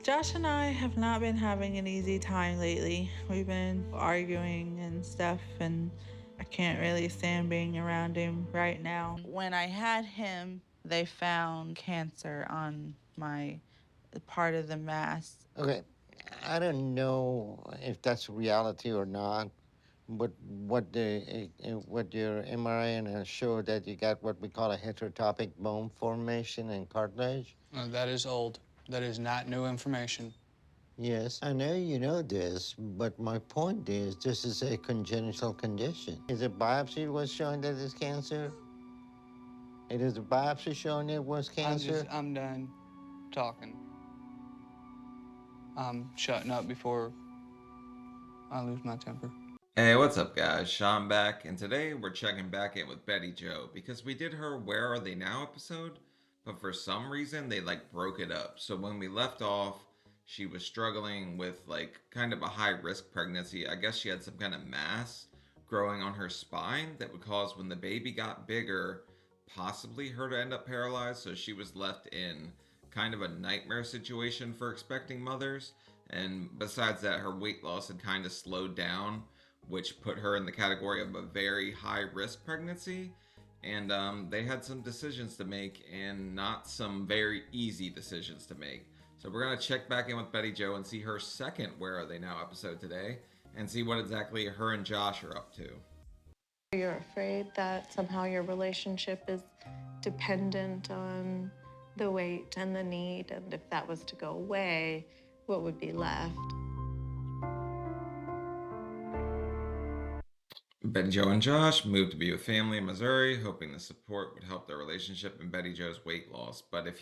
Josh and I have not been having an easy time lately. We've been arguing and stuff, and I can't really stand being around him right now. When I had him, they found cancer on my part of the mass. Okay, I don't know if that's reality or not, but what your MRI has showed that you got what we call a heterotopic bone formation and cartilage. That is old. That is not new information. Yes, I know you know this, but my point is this is a congenital condition. Is a biopsy was showing that it's cancer? It is a biopsy showing it was cancer? I'm done talking. I'm shutting up before I lose my temper. Hey, what's up, guys? Sean back, and today we're checking back in with Bettie Jo because we did her Where Are They Now episode, but for some reason they broke it up. So when we left off, she was struggling with kind of a high risk pregnancy. I guess she had some kind of mass growing on her spine that would cause when the baby got bigger, possibly her to end up paralyzed. So she was left in kind of a nightmare situation for expecting mothers. And besides that, her weight loss had kind of slowed down, which put her in the category of a very high risk pregnancy. And they had some decisions to make and not some very easy decisions to make. So we're going to check back in with Bettie Jo and see her second Where Are They Now episode today and see what exactly her and Josh are up to. You're afraid that somehow your relationship is dependent on the weight and the need, and if that was to go away, what would be left? Bettie Jo and Josh moved to be with family in Missouri, hoping the support would help their relationship and Bettie Jo's weight loss. But if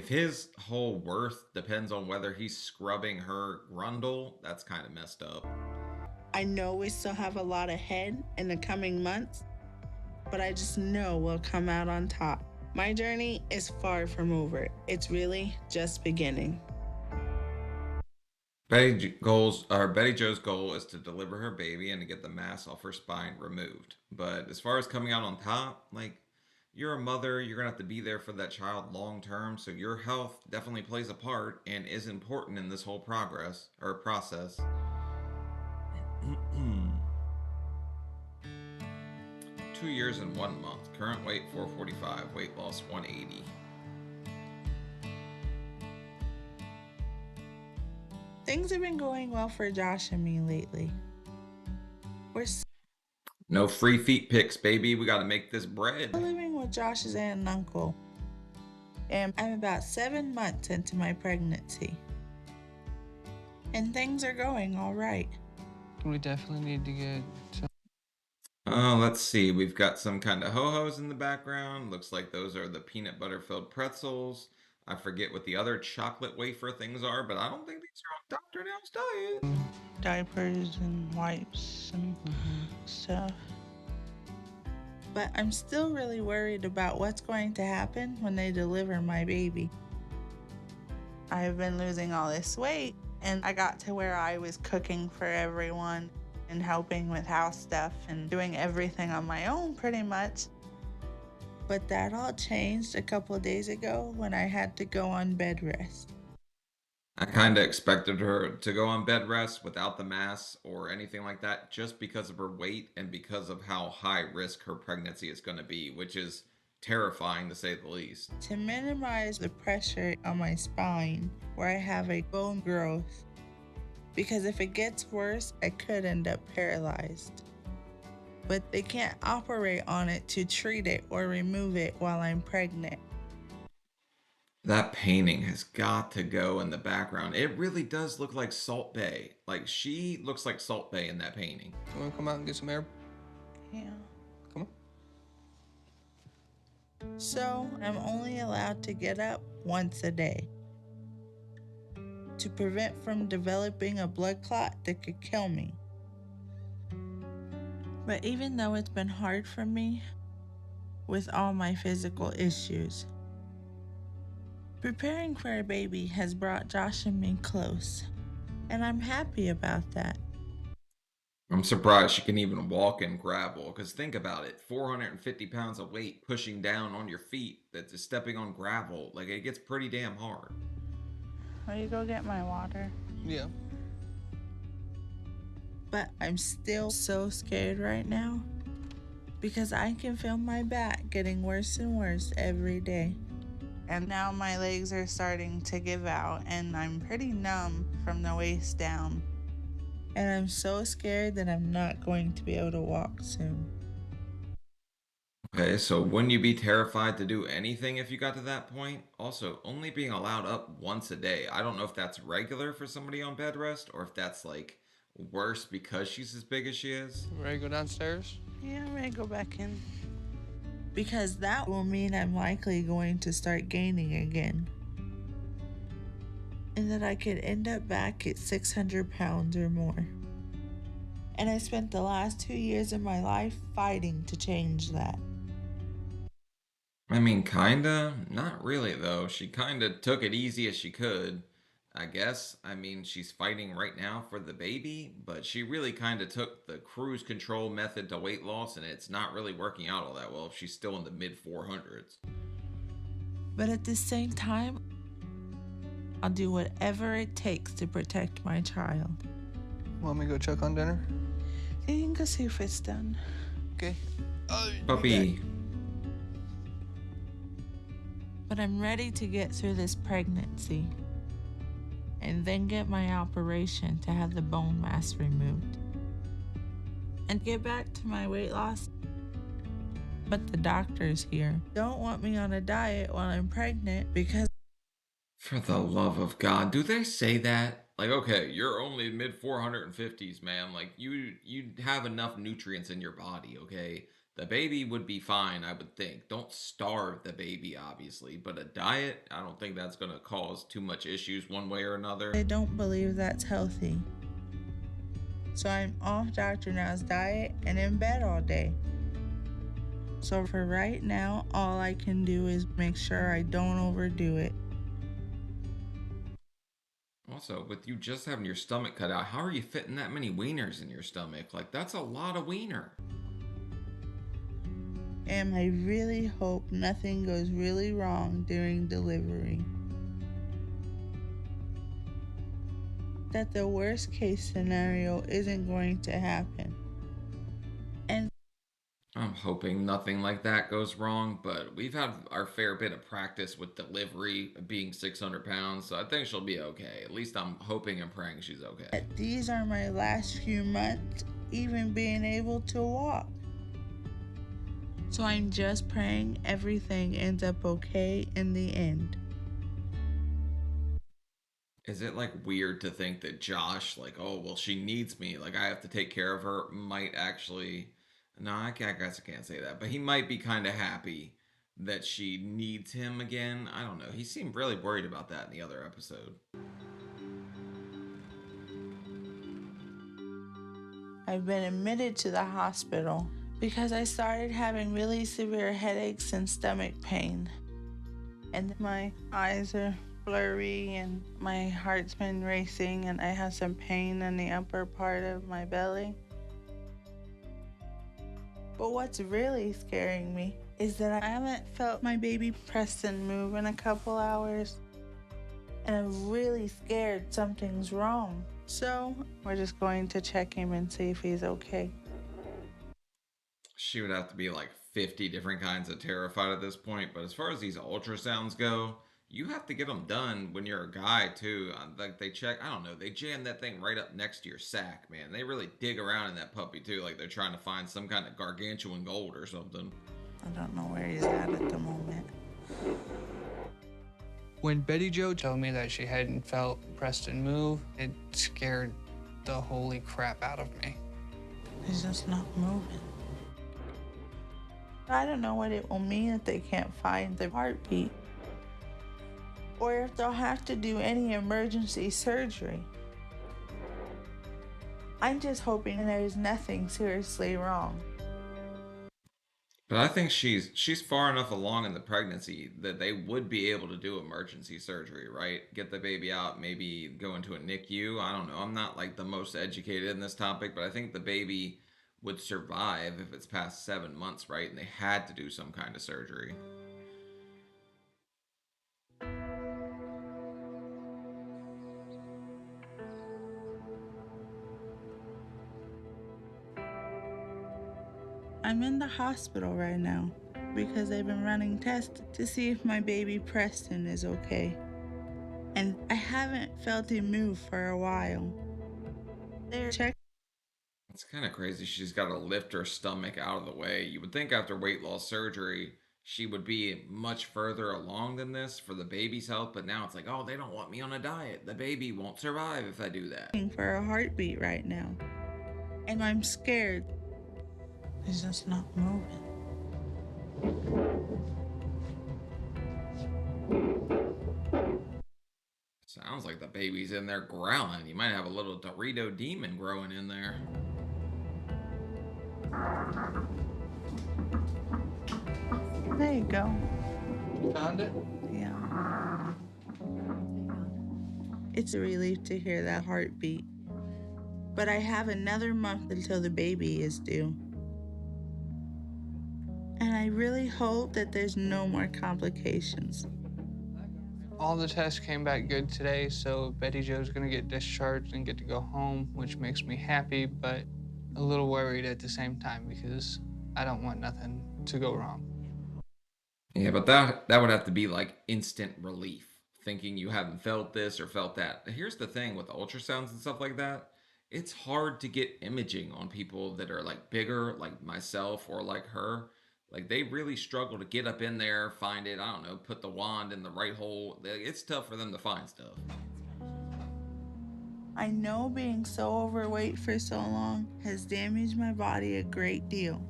his whole worth depends on whether he's scrubbing her grundle, that's kind of messed up. I know we still have a lot ahead in the coming months, but I just know we'll come out on top. My journey is far from over. It's really just beginning. Bettie Jo's goal is to deliver her baby and to get the mass off her spine removed. But as far as coming out on top, you're a mother, you're gonna have to be there for that child long term, so your health definitely plays a part and is important in this whole process. 2 years and 1 month. Current weight 445, weight loss 180. Things have been going well for Josh and me lately. We're No free feet pics, baby. We gotta make this bread. living with Josh's aunt and uncle, and I'm about 7 months into my pregnancy. And things are going all right. We definitely need to get some. Let's see. We've got some kind of ho-hos in the background. Looks like those are the peanut butter filled pretzels. I forget what the other chocolate wafer things are, but I don't think these are on Dr. Nell's diet. Diapers and wipes and stuff. But I'm still really worried about what's going to happen when they deliver my baby. I've been losing all this weight, and I got to where I was cooking for everyone and helping with house stuff and doing everything on my own pretty much. But that all changed a couple of days ago when I had to go on bed rest. I kind of expected her to go on bed rest without the mass or anything like that just because of her weight and because of how high risk her pregnancy is going to be, which is terrifying to say the least. To minimize the pressure on my spine where I have a bone growth, because if it gets worse, I could end up paralyzed. But they can't operate on it to treat it or remove it while I'm pregnant. That painting has got to go in the background. It really does look like Salt Bay. Like, she looks like Salt Bay in that painting. You want to come out and get some air? Yeah. Come on. So I'm only allowed to get up once a day to prevent from developing a blood clot that could kill me. But even though it's been hard for me with all my physical issues, preparing for a baby has brought Josh and me close, and I'm happy about that. I'm surprised she can even walk in gravel, because think about it, 450 pounds of weight pushing down on your feet, that's stepping on gravel, like it gets pretty damn hard. will you go get my water? Yeah. But I'm still so scared right now because I can feel my back getting worse and worse every day. And now my legs are starting to give out and I'm pretty numb from the waist down. And I'm so scared that I'm not going to be able to walk soon. Okay, so wouldn't you be terrified to do anything if you got to that point? Also, only being allowed up once a day. I don't know if that's regular for somebody on bed rest or if that's like worse because she's as big as she is. Ready to go downstairs? Yeah, I'm ready to go back in. Because that will mean I'm likely going to start gaining again. And that I could end up back at 600 pounds or more. And I spent the last 2 years of my life fighting to change that. I mean, kinda. Not really, though. She kinda took it easy as she could, I guess. I mean, she's fighting right now for the baby, but she really kinda took the cruise control method to weight loss, and it's not really working out all that well if she's still in the mid 400s. But at the same time, I'll do whatever it takes to protect my child. Want me to go check on dinner? You can go see if it's done. Okay. Puppy. But I'm ready to get through this pregnancy and then get my operation to have the bone mass removed and get back to my weight loss. But the doctors here don't want me on a diet while I'm pregnant because For the love of God, do they say that? Like, okay, you're only mid 450s, man. Like, you'd have enough nutrients in your body, okay? The baby would be fine, I would think. Don't starve the baby, obviously, but a diet, I don't think that's gonna cause too much issues one way or another. they don't believe that's healthy. So I'm off Dr. Now's diet and in bed all day. So for right now, all I can do is make sure I don't overdo it. Also, with you just having your stomach cut out, how are you fitting that many wieners in your stomach? Like, that's a lot of wiener. And I really hope nothing goes really wrong during delivery. That the worst case scenario isn't going to happen. And I'm hoping nothing like that goes wrong, but we've had our fair bit of practice with delivery being 600 pounds, so I think she'll be okay. At least I'm hoping and praying she's okay. that these are my last few months even being able to walk. So I'm just praying everything ends up okay in the end. Is it like weird to think that Josh, like, oh, well, she needs me, like, I have to take care of her, might actually. No, I guess I can't say that, but he might be kind of happy that she needs him again. I don't know. He seemed really worried about that in the other episode. I've been admitted to the hospital because I started having really severe headaches and stomach pain. And my eyes are blurry and my heart's been racing and I have some pain in the upper part of my belly. But what's really scaring me is that I haven't felt my baby Preston move in a couple hours. And I'm really scared something's wrong. So we're just going to check him and see if he's okay. She would have to be like 50 different kinds of terrified at this point. But as far as these ultrasounds go, you have to get them done when you're a guy too. Like they check, I don't know, they jam that thing right up next to your sack, man. They really dig around in that puppy too, like they're trying to find some kind of gargantuan gold or something. I don't know where he's at the moment. When Bettie Jo told me that she hadn't felt Preston move, it scared the holy crap out of me. He's just not moving. I don't know what it will mean if they can't find the heartbeat. Or if they'll have to do any emergency surgery. I'm just hoping there's nothing seriously wrong. But I think she's far enough along in the pregnancy that they would be able to do emergency surgery, right? Get the baby out, maybe go into a NICU. I don't know. I'm not like the most educated in this topic, but I think the baby would survive if it's past 7 months, right? And they had to do some kind of surgery. I'm in the hospital right now because they've been running tests to see if my baby Preston is okay. And I haven't felt him move for a while. They're checking. It's kind of crazy. She's got to lift her stomach out of the way. You would think after weight loss surgery, she would be much further along than this for the baby's health, but now it's like, oh, they don't want me on a diet. The baby won't survive if I do that. For a heartbeat right now. And I'm scared. He's just not moving. Sounds like the baby's in there growling. You might have a little Dorito demon growing in there. There you go. You found it? Yeah. It's a relief to hear that heartbeat. But I have another month until the baby is due. And I really hope that there's no more complications. All the tests came back good today, so Betty Jo's gonna get discharged and get to go home, which makes me happy, but a little worried at the same time because I don't want nothing to go wrong. Yeah, but that would have to be like instant relief, thinking you haven't felt this or felt that. Here's the thing with ultrasounds and stuff like that. It's hard to get imaging on people that are like bigger, like myself or like her. Like they really struggle to get up in there, find it, I don't know, put the wand in the right hole. It's tough for them to find stuff. I know being so overweight for so long has damaged my body a great deal.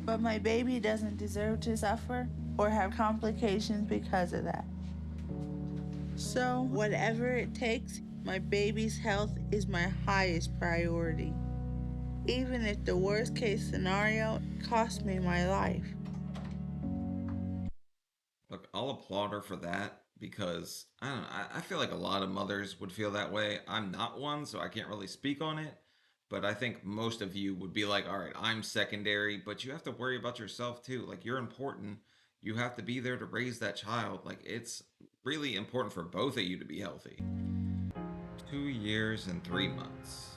But my baby doesn't deserve to suffer or have complications because of that. So, whatever it takes, my baby's health is my highest priority. Even if the worst case scenario costs me my life. Look, I'll applaud her for that because I don't know, I feel like a lot of mothers would feel that way. I'm not one, so I can't really speak on it. But I think most of you would be like, all right, I'm secondary, but you have to worry about yourself too. Like, you're important. You have to be there to raise that child. Like, it's really important for both of you to be healthy. 2 years and 3 months.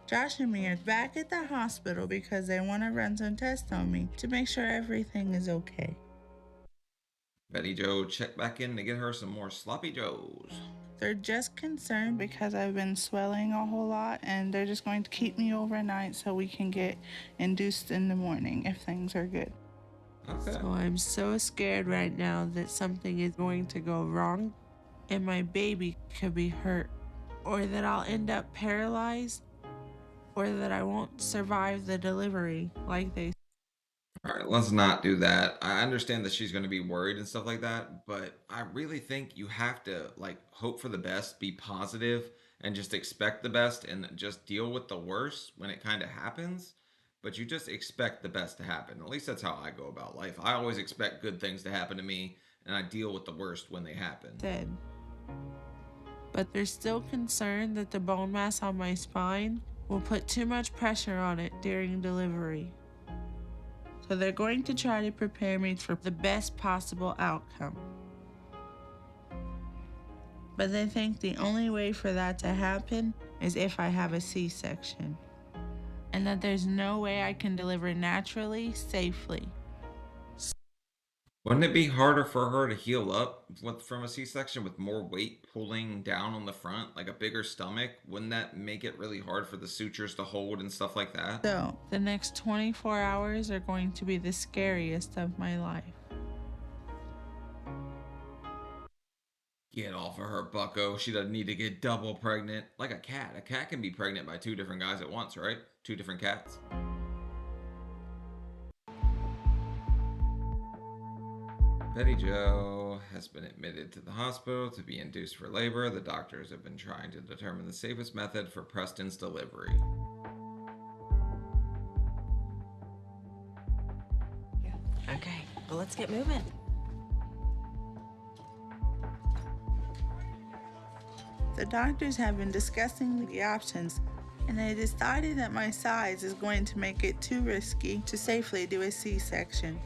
Josh and me are back at the hospital because they want to run some tests on me to make sure everything is okay. Betty Jo checked back in to get her some more sloppy joes. They're just concerned because I've been swelling a whole lot, and they're just going to keep me overnight so we can get induced in the morning if things are good. Okay. So I'm so scared right now that something is going to go wrong and my baby could be hurt, or that I'll end up paralyzed, or that I won't survive the delivery like they. All right, let's not do that. I understand that she's going to be worried and stuff like that, but I really think you have to like hope for the best, be positive, and just expect the best and just deal with the worst when it kind of happens. But you just expect the best to happen. At least that's how I go about life. I always expect good things to happen to me, and I deal with the worst when they happen. Said. But they're still concerned that the bone mass on my spine will put too much pressure on it during delivery. So they're going to try to prepare me for the best possible outcome. But they think the only way for that to happen is if I have a C-section. And that there's no way I can deliver naturally, safely. Wouldn't it be harder for her to heal up from a C-section with more weight pulling down on the front, like a bigger stomach? Wouldn't that make it really hard for the sutures to hold and stuff like that? So, the next 24 hours are going to be the scariest of my life. Get off of her, bucko. She doesn't need to get double pregnant. Like a cat. A cat can be pregnant by 2 different guys at once, right? 2 different cats. Betty Jo has been admitted to the hospital to be induced for labor. The doctors have been trying to determine the safest method for Preston's delivery. Okay, well, let's get moving. The doctors have been discussing the options, and they decided that my size is going to make it too risky to safely do a C-section.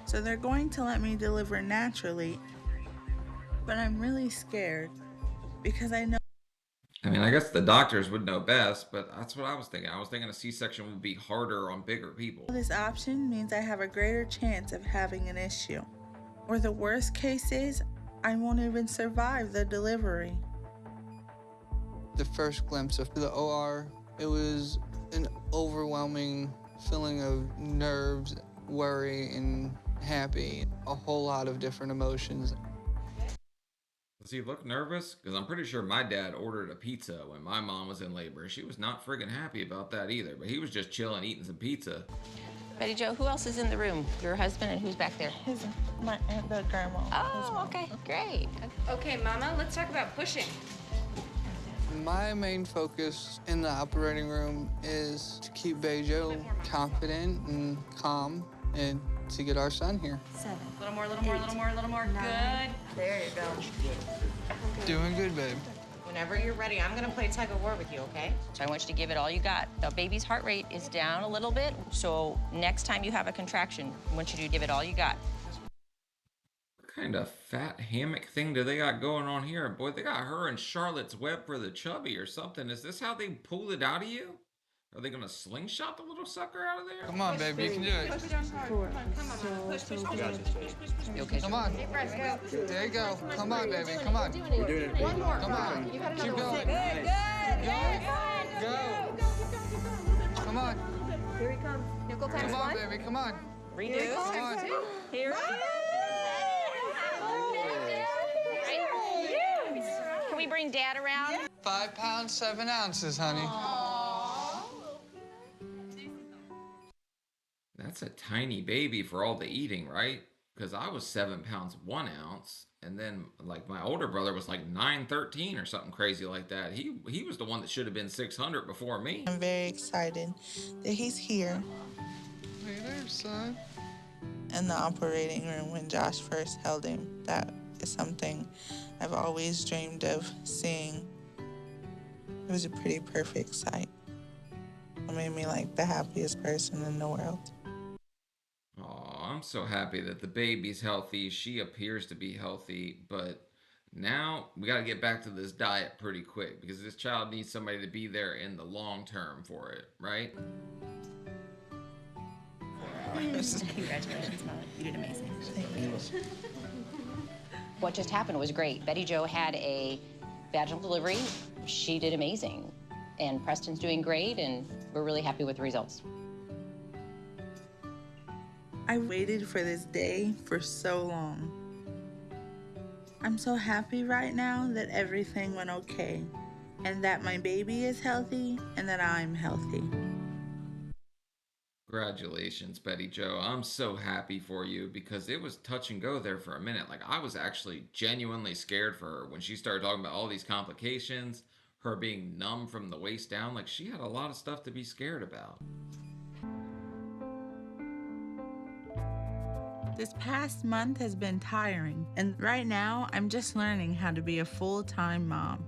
So they're going to let me deliver naturally, but I'm really scared because I know. I mean, I guess the doctors would know best, but that's what I was thinking. I was thinking a C-section would be harder on bigger people. This option means I have a greater chance of having an issue. Or the worst case is, I won't even survive the delivery. The first glimpse of the OR, it was an overwhelming feeling of nerves, worry, and happy. A whole lot of different emotions. Does he look nervous? Because I'm pretty sure my dad ordered a pizza when my mom was in labor. She was not friggin' happy about that either, but he was just chilling, eating some pizza. Betty Jo, who else is in the room? Your husband, and who's back there? My aunt, the grandma. Oh, okay, great. Okay, Mama, let's talk about pushing. My main focus in the operating room is to keep Betty Jo confident and calm and to get our son here. 7. A little more, a little more, a little more, a little more. 9. Good. There you go. Doing good, babe. Whenever you're ready, I'm gonna play tug of war with you, okay? So I want you to give it all you got. The baby's heart rate is down a little bit, so next time you have a contraction, I want you to give it all you got. What kind of fat hammock thing do they got going on here? Boy, they got her in Charlotte's Web for the chubby or something. Is this how they pulled it out of you? Are they gonna slingshot the little sucker out of there? Come on, baby, you can do it. Push down hard. Come on, come on. Push, push, push, push, push, push. You okay? Come on. Deep breath, go. There you go. Come on, baby, come on. We're doing it. One more. Come on. You got Keep another one. going. Good, good. Go. Go. Come on. Here he comes. Nickel times Come on, 1. baby, come on. Reduce. Come on. Here. Can we bring Dad around? 5 pounds, 7 ounces, honey. That's a tiny baby for all the eating, right? Because I was 7 pounds 1 ounce, and then like my older brother was like 913 or something crazy like that. He was the one that should have been 600 before me. I'm very excited that he's here Hey there, son. in the operating room when Josh first held him. That is something I've always dreamed of seeing. It was a pretty perfect sight. It made me like the happiest person in the world. Oh, I'm so happy that the baby's healthy. She appears to be healthy, but now we got to get back to this diet pretty quick because this child needs somebody to be there in the long term for it, right? Congratulations, Mom. You did amazing. What just happened was great. Betty Jo had a vaginal delivery. She did amazing. And Preston's doing great, and we're really happy with the results. I waited for this day for so long. I'm so happy right now that everything went okay, and that my baby is healthy, and that I'm healthy. Congratulations, Betty Jo. I'm so happy for you because it was touch and go there for a minute. Like, I was actually genuinely scared for her when she started talking about all these complications, her being numb from the waist down. Like, she had a lot of stuff to be scared about. This past month has been tiring, and right now I'm just learning how to be a full-time mom.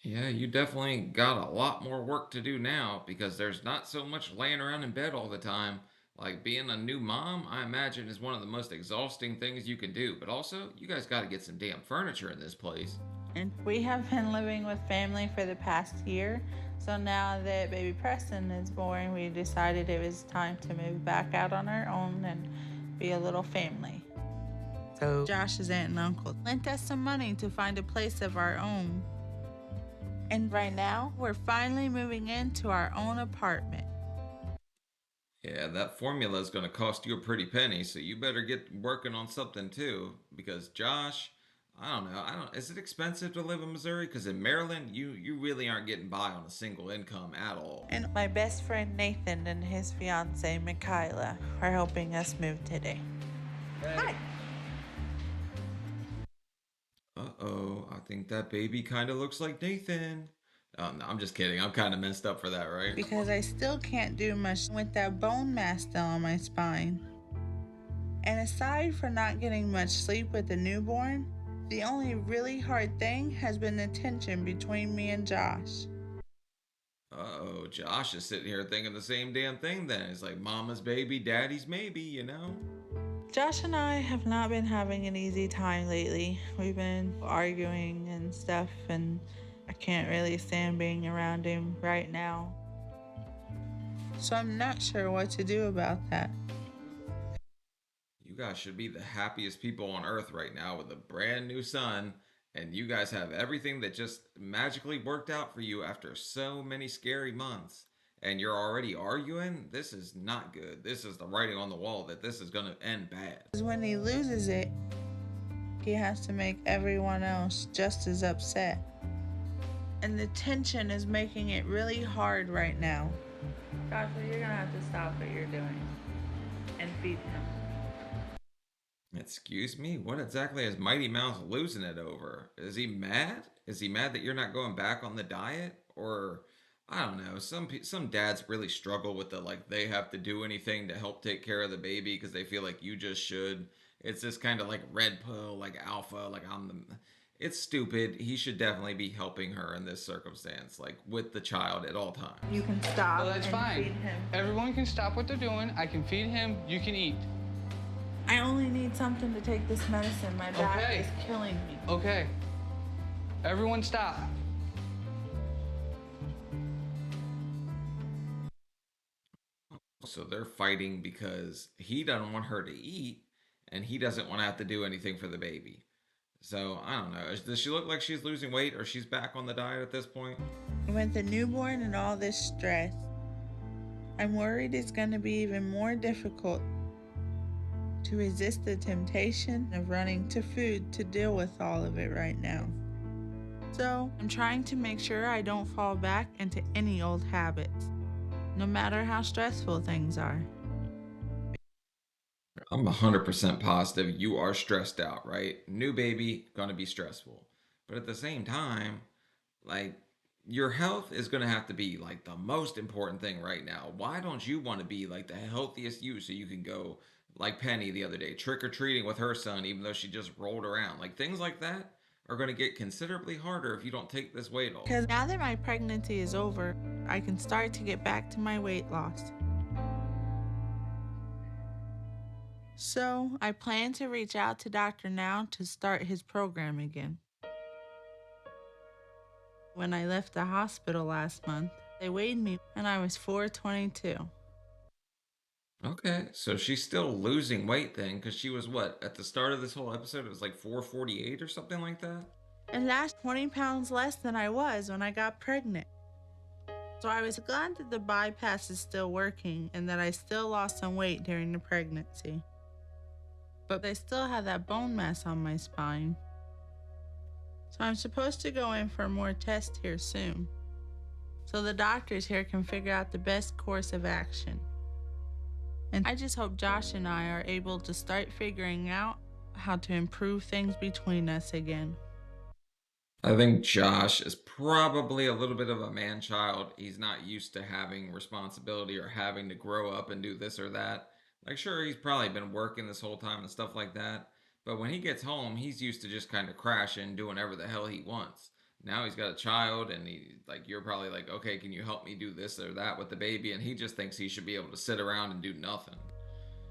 Yeah, you definitely got a lot more work to do now because there's not so much laying around in bed all the time. Like, being a new mom, I imagine, is one of the most exhausting things you can do. But also, you guys got to get some damn furniture in this place. And we have been living with family for the past year, so now that baby Preston is born, we decided it was time to move back out on our own and be a little family. So Josh's aunt and uncle lent us some money to find a place of our own. And right now, we're finally moving into our own apartment. Yeah, that formula is going to cost you a pretty penny, so you better get working on something too. Because Josh, I don't know, is it expensive to live in Missouri? Because in Maryland, you really aren't getting by on a single income at all. And my best friend Nathan and his fiance Michaela are helping us move today. Hi. Uh-oh, I think that baby kind of looks like Nathan. Oh, no, I'm just kidding. I'm kind of messed up for that, right? Because I still can't do much with that bone mass still on my spine. And aside from not getting much sleep with the newborn, the only really hard thing has been the tension between me and Josh. Uh-oh, Josh is sitting here thinking the same damn thing then. It's like mama's baby, daddy's maybe, you know? Josh and I have not been having an easy time lately. We've been arguing and stuff, and I I can't really stand being around him right now. So I'm not sure what to do about that. You guys should be the happiest people on earth right now with a brand new son, and you guys have everything that just magically worked out for you after so many scary months. And you're already arguing? This is not good. This is the writing on the wall that this is going to end bad. Because when he loses it, he has to make everyone else just as upset. And the tension is making it really hard right now. Doctor, you're gonna have to stop what you're doing and feed him. Excuse me? What exactly is Mighty Mouse losing it over? Is he mad? Is he mad that you're not going back on the diet? Or I don't know. Some dads really struggle with the like they have to do anything to help take care of the baby because they feel like you just should. It's this kind of like red pill, like alpha, like I'm the. It's stupid. He should definitely be helping her in this circumstance, like with the child at all times. You can stop Well, that's and fine. feed him. Everyone can stop what they're doing. I can feed him. You can eat. I only need something to take this medicine. My back Okay. is killing me. Okay. Everyone stop. So they're fighting because he doesn't want her to eat and he doesn't want to have to do anything for the baby. So I don't know. Does she look like she's losing weight or she's back on the diet at this point? With the newborn and all this stress, I'm worried it's going to be even more difficult to resist the temptation of running to food to deal with all of it right now. So I'm trying to make sure I don't fall back into any old habits, no matter how stressful things are. I'm 100% positive you are stressed out, right? New baby, gonna be stressful. But at the same time, like, your health is gonna have to be like the most important thing right now. Why don't you want to be like the healthiest you so you can go like Penny the other day, trick or treating with her son, even though she just rolled around? Like, things like that are gonna get considerably harder if you don't take this weight off. Because now that my pregnancy is over, I can start to get back to my weight loss. So I plan to reach out to Dr. Now to start his program again. When I left the hospital last month, they weighed me and I was 422. Okay, so she's still losing weight then, because she was what, at the start of this whole episode, it was like 448 or something like that? And that's 20 pounds less than I was when I got pregnant. So I was glad that the bypass is still working and that I still lost some weight during the pregnancy. But I still have that bone mass on my spine. So I'm supposed to go in for more tests here soon, so the doctors here can figure out the best course of action. And I just hope Josh and I are able to start figuring out how to improve things between us again. I think Josh is probably a little bit of a man child. He's not used to having responsibility or having to grow up and do this or that. Like, sure, he's probably been working this whole time and stuff like that. But when he gets home, he's used to just kind of crashing, doing whatever the hell he wants. Now he's got a child, and you're probably like, okay, can you help me do this or that with the baby? And he just thinks he should be able to sit around and do nothing.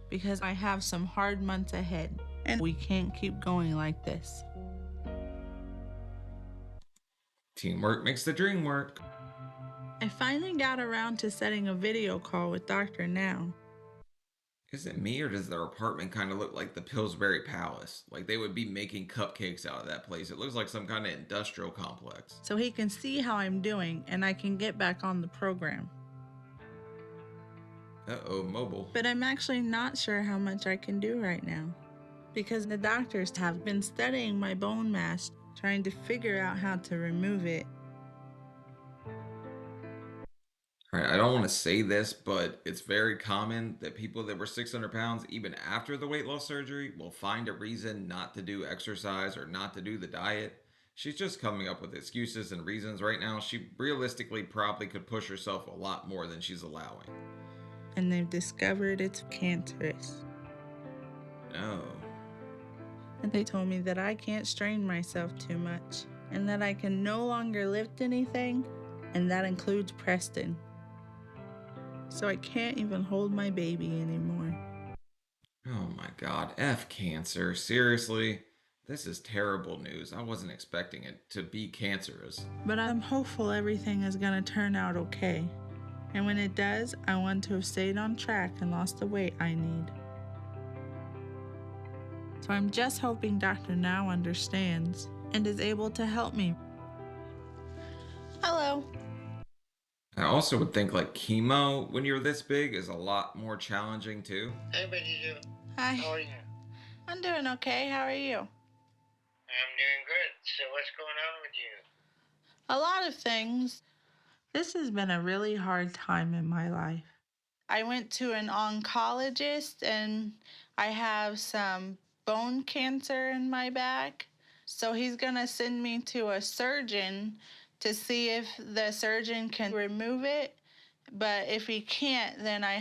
Because I have some hard months ahead, and we can't keep going like this. Teamwork makes the dream work. I finally got around to setting a video call with Dr. Now. Is it me, or does their apartment kind of look like the Pillsbury Palace? Like they would be making cupcakes out of that place. It looks like some kind of industrial complex. So he can see how I'm doing and I can get back on the program. Uh-oh, mobile. But I'm actually not sure how much I can do right now, because the doctors have been studying my bone mass, trying to figure out how to remove it. All right, I don't want to say this, but it's very common that people that were 600 pounds, even after the weight loss surgery, will find a reason not to do exercise or not to do the diet. She's just coming up with excuses and reasons right now. She realistically probably could push herself a lot more than she's allowing. And they've discovered it's cancerous. No. And they told me that I can't strain myself too much, and that I can no longer lift anything, and that includes Preston. So I can't even hold my baby anymore. Oh my god, F cancer. Seriously? This is terrible news. I wasn't expecting it to be cancerous. But I'm hopeful everything is going to turn out okay. And when it does, I want to have stayed on track and lost the weight I need. So I'm just hoping Dr. Now understands and is able to help me. Hello. I also would think like chemo when you're this big is a lot more challenging too. Hey, Betty Jo. Hi. How are you? I'm doing okay. How are you? I'm doing good. So what's going on with you? A lot of things. This has been a really hard time in my life. I went to an oncologist and I have some bone cancer in my back. So he's going to send me to a surgeon to see if the surgeon can remove it. But if he can't, then I.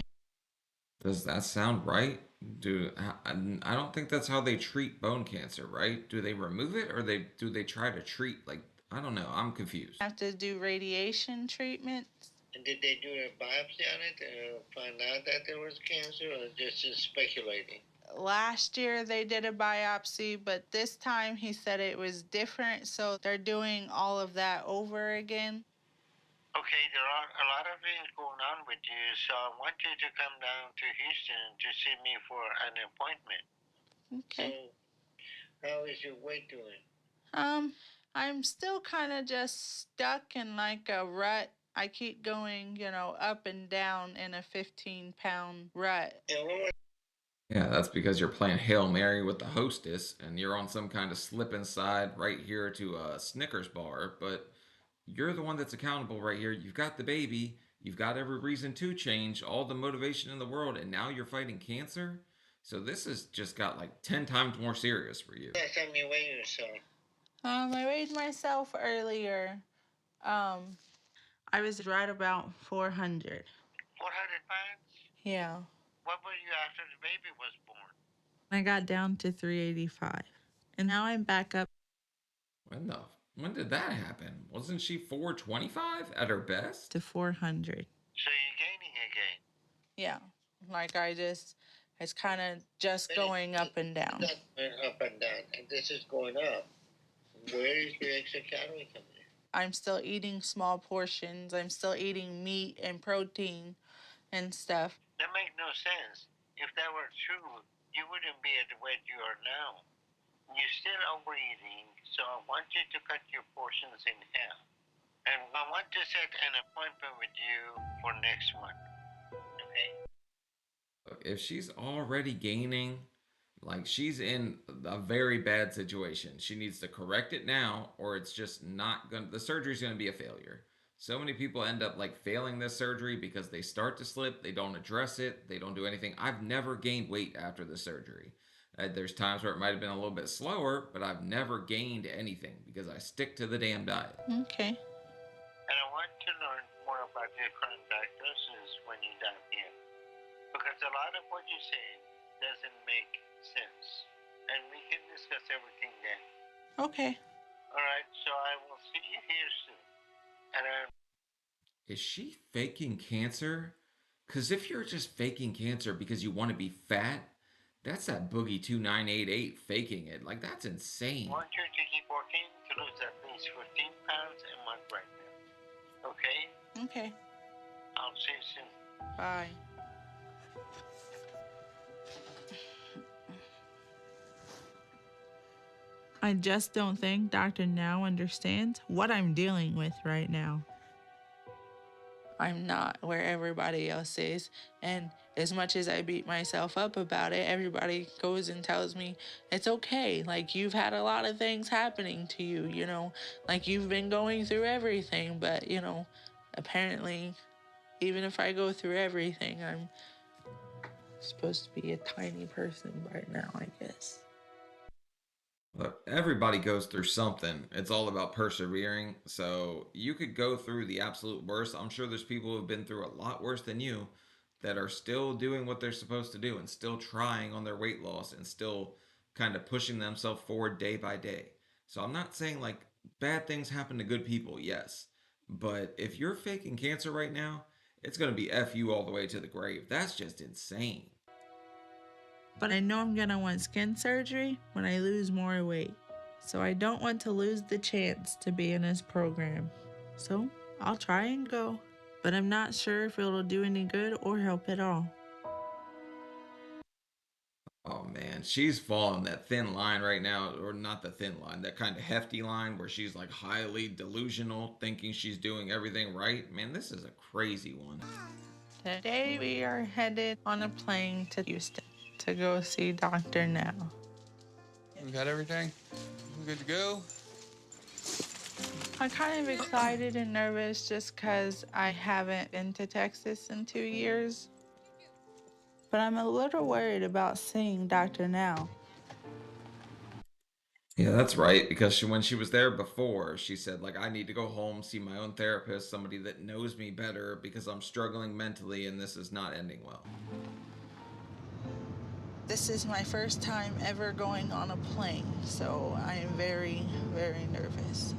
Does that sound right? I don't think that's how they treat bone cancer, right? Do they remove it or do they try to treat like I don't know. I'm confused. Have to do radiation treatments. And did they do a biopsy on it to find out that there was cancer, or just speculating? Last year they did a biopsy, but this time he said it was different, so they're doing all of that over again. Okay, there are a lot of things going on with you, so I want you to come down to Houston to see me for an appointment. Okay. So, how is your weight doing? I'm still kind of just stuck in like a rut. I keep going, up and down in a 15-pound rut. Yeah, that's because you're playing Hail Mary with the hostess and you're on some kind of slip and slide right here to a Snickers bar, but you're the one that's accountable right here. You've got the baby, you've got every reason to change, all the motivation in the world, and now you're fighting cancer? So this has just got like 10 times more serious for you. Last time you weighed yourself? I weighed myself earlier. I was right about 400. 400 pounds? Yeah. What were you after the baby was born? I got down to 385. And now I'm back up When did that happen? Wasn't she 425 at her best? to 400. So you're gaining again? Yeah. Like it's kind of just going up and down. Not going up and down, and this is going up. Where is your extra calorie coming in? I'm still eating small portions. I'm still eating meat and protein and stuff. That makes no sense. If that were true, you wouldn't be at the weight you are now. You're still overeating, so I want you to cut your portions in half. And I want to set an appointment with you for next month. Okay? If she's already gaining, like she's in a very bad situation. She needs to correct it now, or it's just not going to, the surgery's going to be a failure. So many people end up like failing this surgery because they start to slip, they don't address it, they don't do anything. I've never gained weight after the surgery. There's times where it might have been a little bit slower, but I've never gained anything because I stick to the damn diet. Okay. And I want to learn more about your current diagnosis when you're down here. Because a lot of what you're saying doesn't make sense. And we can discuss everything then. Okay. All right, so I will see you here soon. And Is she faking cancer? Because if you're just faking cancer because you want to be fat, that's that Boogie 2988 faking it. Like, that's insane. I want you to keep working to lose at least 15 pounds a month right now. Okay? Okay. I'll see you soon. Bye. I just don't think Dr. Now understands what I'm dealing with right now. I'm not where everybody else is. And as much as I beat myself up about it, everybody goes and tells me it's okay. Like, you've had a lot of things happening to you, like you've been going through everything. But, apparently, even if I go through everything, I'm supposed to be a tiny person by now, I guess. Look, everybody goes through something. It's all about persevering. So you could go through the absolute worst. I'm sure there's people who've been through a lot worse than you that are still doing what they're supposed to do and still trying on their weight loss and still kind of pushing themselves forward day by day. So I'm not saying like bad things happen to good people, yes. But if you're faking cancer right now, it's going to be F you all the way to the grave. That's just insane. But I know I'm gonna want skin surgery when I lose more weight. So I don't want to lose the chance to be in his program. So I'll try and go, but I'm not sure if it'll do any good or help at all. Oh man, she's falling that thin line right now, or not the thin line, that kind of hefty line where she's like highly delusional, thinking she's doing everything right. Man, this is a crazy one. Today we are headed on a plane to Houston to go see Dr. Now. We got everything? We good to go? I'm kind of excited and nervous just because I haven't been to Texas in 2 years. But I'm a little worried about seeing Dr. Now. Yeah, that's right. Because when she was there before, she said, like, I need to go home, see my own therapist, somebody that knows me better because I'm struggling mentally and this is not ending well. This is my first time ever going on a plane, so I am very, very nervous.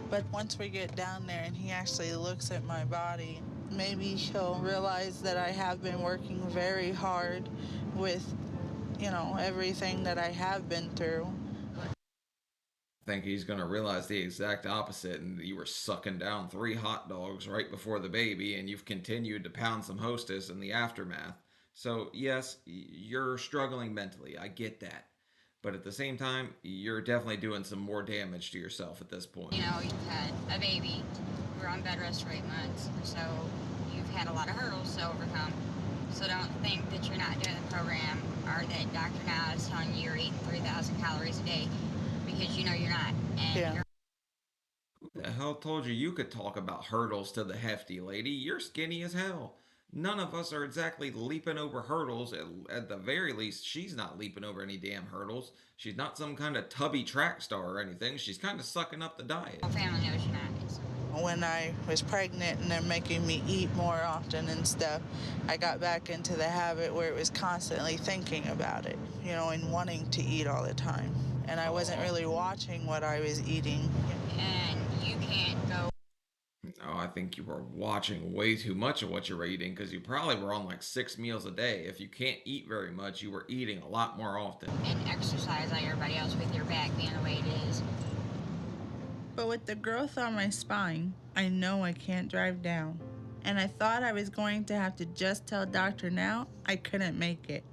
But once we get down there and he actually looks at my body, maybe he'll realize that I have been working very hard with, everything that I have been through. I think he's going to realize the exact opposite, and you were sucking down 3 hot dogs right before the baby, and you've continued to pound some Hostess in the aftermath. So, yes, you're struggling mentally. I get that. But at the same time, you're definitely doing some more damage to yourself at this point. You know, you've had a baby, we're on bed rest for 8 months, so you've had a lot of hurdles to overcome. So don't think that you're not doing the program or that Dr. Now is telling you you're eating 3,000 calories a day, because you know you're not. And Yeah. Who the hell told you you could talk about hurdles to the hefty lady? You're skinny as hell. None of us are exactly leaping over hurdles. At the very least, she's not leaping over any damn hurdles. She's not some kind of tubby track star or anything. She's kind of sucking up the diet. your family knows you're not. So. When I was pregnant and they're making me eat more often and stuff, I got back into the habit where it was constantly thinking about it, and wanting to eat all the time. And I wasn't really watching what I was eating. And you can't go. No, I think you were watching way too much of what you were eating because you probably were on like 6 meals a day. If you can't eat very much, you were eating a lot more often. And exercise like everybody else with your back being the way it is. But with the growth on my spine, I know I can't drive down. And I thought I was going to have to just tell Dr. Now I couldn't make it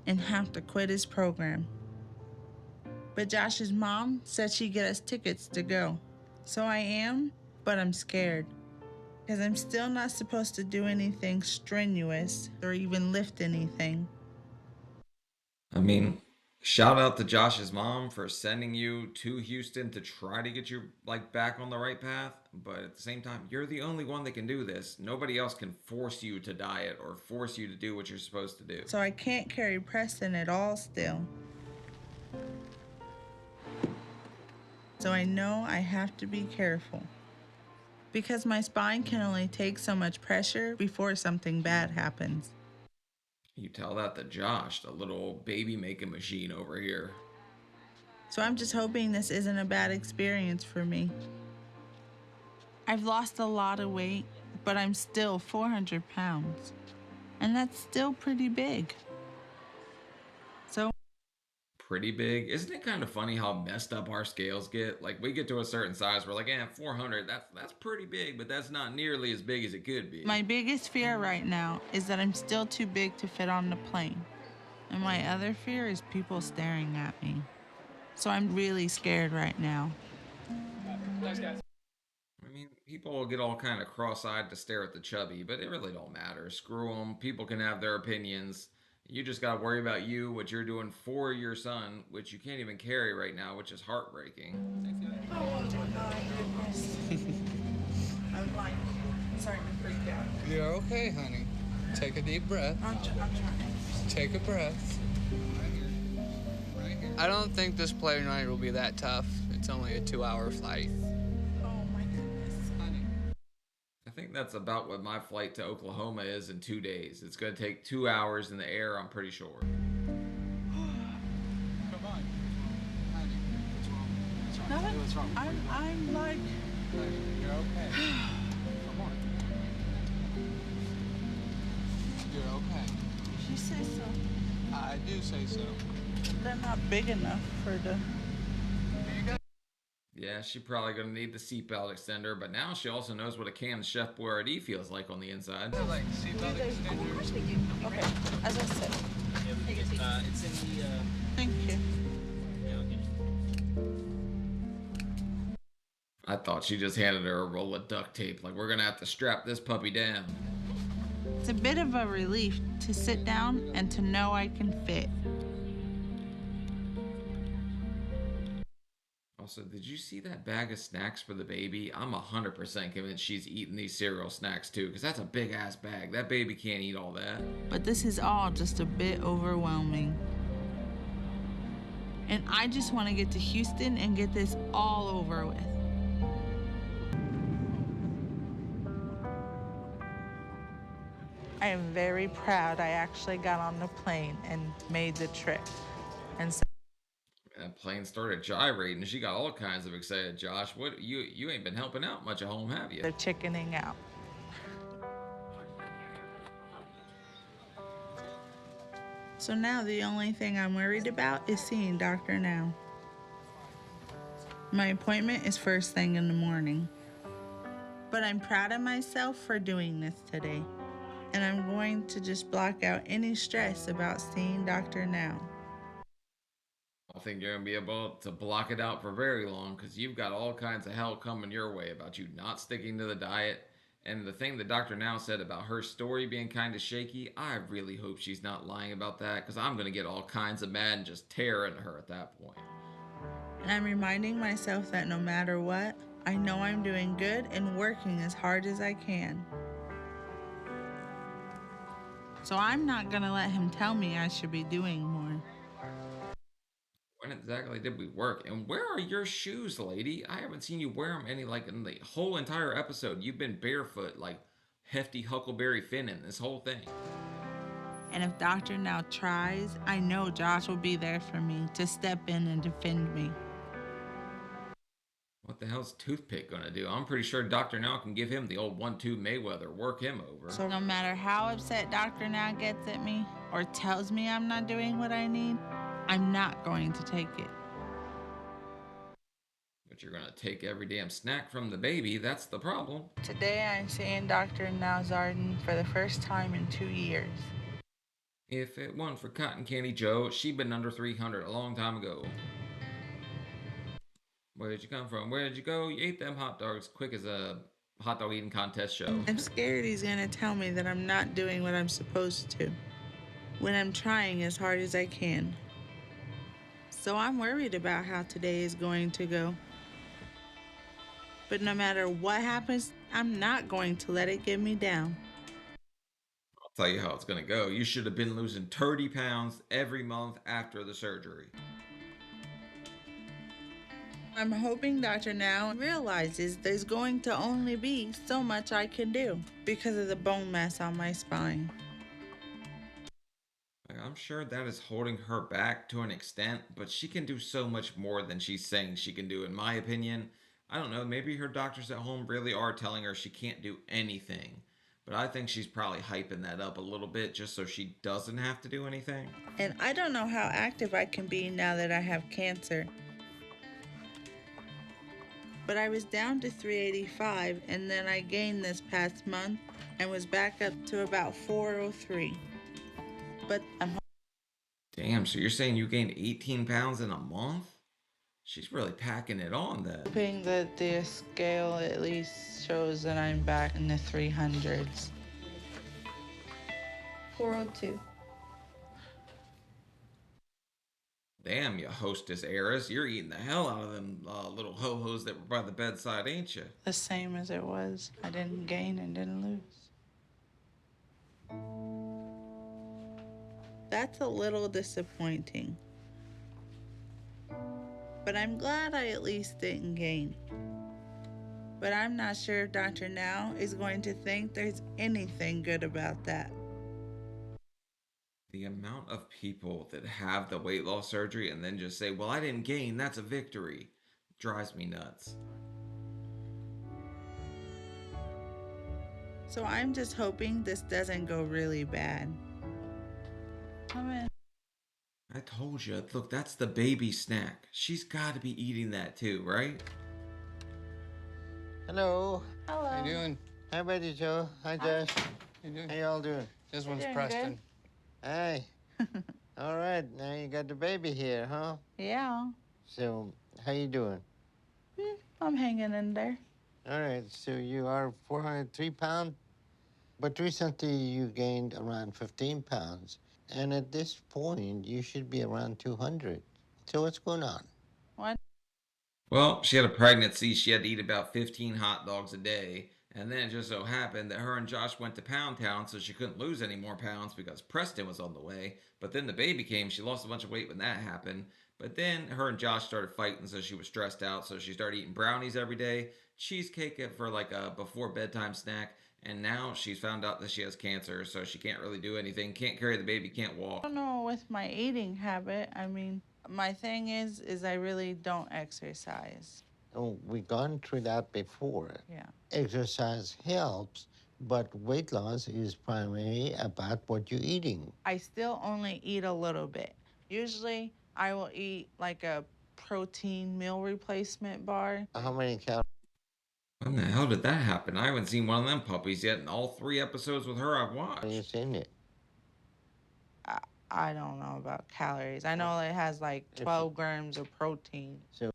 and have to quit his program. But Josh's mom said she'd get us tickets to go. So I am, but I'm scared. Because I'm still not supposed to do anything strenuous or even lift anything. I mean, shout out to Josh's mom for sending you to Houston to try to get you back on the right path, but at the same time, you're the only one that can do this. Nobody else can force you to diet or force you to do what you're supposed to do. So I can't carry Preston at all still. So I know I have to be careful. Because my spine can only take so much pressure before something bad happens. You tell that to Josh, the little baby making machine over here. So I'm just hoping this isn't a bad experience for me. I've lost a lot of weight, but I'm still 400 pounds. And that's still pretty big. So Pretty big. Isn't it kind of funny how messed up our scales get? Like, we get to a certain size, we're like, 400, that's pretty big, but that's not nearly as big as it could be. my biggest fear right now is that I'm still too big to fit on the plane. And my other fear is people staring at me. So I'm really scared right now. I mean, people will get all kind of cross-eyed to stare at the chubby, but it really don't matter. Screw them. People can have their opinions. You just gotta worry about you, what you're doing for your son, which you can't even carry right now, which is heartbreaking. Oh my goodness. I'm starting to freak out. You're okay, honey. Take a deep breath. I'm trying. Take a breath. Right here. I don't think this plane ride will be that tough. It's only a 2-hour flight. Oh my goodness. Honey. I think that's about what my flight to Oklahoma is in 2 days. It's gonna take 2 hours in the air, I'm pretty sure. Come on. Honey, what's wrong? Nothing. What's wrong? I'm like... Honey, you're okay. Come on. You're okay. She says so. I do say so. They're not big enough for the... Yeah, she probably gonna need the seatbelt extender, but now she also knows what a Cam's Chef Boyardee feels like on the inside. Like seatbelt extenders. Okay, as I said. It's in the. Thank you. Yeah, I'll get it. I thought she just handed her a roll of duct tape, like we're gonna have to strap this puppy down. It's a bit of a relief to sit down and to know I can fit. Also, did you see that bag of snacks for the baby? I'm 100% convinced she's eating these cereal snacks too, because that's a big ass bag. That baby can't eat all that. But this is all just a bit overwhelming. And I just want to get to Houston and get this all over with. I am very proud I actually got on the plane and made the trip. And so That plane started gyrating. She got all kinds of excited. Josh, what you ain't been helping out much at home, have you? they're chickening out. So now the only thing I'm worried about is seeing Dr. Now. My appointment is first thing in the morning. But I'm proud of myself for doing this today. And I'm going to just block out any stress about seeing Dr. Now. I don't think you're gonna be able to block it out for very long, because you've got all kinds of hell coming your way about you not sticking to the diet. And the thing that Dr. Now said about her story being kind of shaky, I really hope she's not lying about that, because I'm gonna get all kinds of mad and just tear into her at that point. And I'm reminding myself that no matter what, I know I'm doing good and working as hard as I can. So I'm not gonna let him tell me I should be doing more. When exactly did we work? And where are your shoes, lady? I haven't seen you wear them any, like, in the whole entire episode. You've been barefoot, like hefty Huckleberry Finn in this whole thing. And if Dr. Now tries, I know Josh will be there for me to step in and defend me. What the hell's Toothpick gonna do? I'm pretty sure Dr. Now can give him the old 1-2 Mayweather, work him over. So no matter how upset Dr. Now gets at me or tells me I'm not doing what I need, I'm not going to take it. But you're gonna take every damn snack from the baby, that's the problem. Today I'm seeing Dr. Now Zarden for the first time in 2 years. If it weren't for Cotton Candy Joe, she'd been under 300 a long time ago. Where did you come from? Where did you go? You ate them hot dogs quick as a hot dog eating contest show. I'm scared he's gonna tell me that I'm not doing what I'm supposed to, when I'm trying as hard as I can. So I'm worried about how today is going to go. But no matter what happens, I'm not going to let it get me down. I'll tell you how it's gonna go. You should have been losing 30 pounds every month after the surgery. I'm hoping Dr. Now realizes there's going to only be so much I can do because of the bone mass on my spine. I'm sure that is holding her back to an extent, but she can do so much more than she's saying she can do, in my opinion. I don't know, maybe her doctors at home really are telling her she can't do anything. But I think she's probably hyping that up a little bit just so she doesn't have to do anything. And I don't know how active I can be now that I have cancer. But I was down to 385, and then I gained this past month and was back up to about 403. But I'm Damn, so you're saying you gained 18 pounds in a month? She's really packing it on then. hoping that the scale at least shows that I'm back in the 300s. 402. Damn, you hostess heiress. You're eating the hell out of them little ho-hos that were by the bedside, ain't you? The same as it was. I didn't gain and didn't lose. That's a little disappointing. But I'm glad I at least didn't gain. But I'm not sure if Dr. Now is going to think there's anything good about that. The amount of people that have the weight loss surgery and then just say, well, I didn't gain, that's a victory, drives me nuts. So I'm just hoping this doesn't go really bad. Come in. I told you. Look, that's the baby snack. She's got to be eating that too, right? Hello. Hello. How you doing? Hi, Betty Jo. Hi, Josh. How you doing? How y'all doing? This You're one's doing Preston. Hi. All right, now you got the baby here, huh? Yeah. So, how you doing? I'm hanging in there. All right, so you are 403 pounds, but recently you gained around 15 pounds. And at this point, you should be around 200. So what's going on? What? Well, she had a pregnancy. She had to eat about 15 hot dogs a day. And then it just so happened that her and Josh went to Pound Town, so she couldn't lose any more pounds because Preston was on the way. But then the baby came. She lost a bunch of weight when that happened. But then her and Josh started fighting, so she was stressed out. So she started eating brownies every day, cheesecake for like a before bedtime snack. And now she's found out that she has cancer, so she can't really do anything. Can't carry the baby, can't walk. I don't know with my eating habit. I mean, my thing is I really don't exercise. Oh, we've gone through that before. Yeah. Exercise helps, but weight loss is primarily about what you're eating. I still only eat a little bit. Usually I will eat like a protein meal replacement bar. How many calories? When the hell did that happen? I haven't seen one of them puppies yet, and all 3 episodes with her I've watched. In it? I don't know about calories. I know it has like 12 grams of protein. So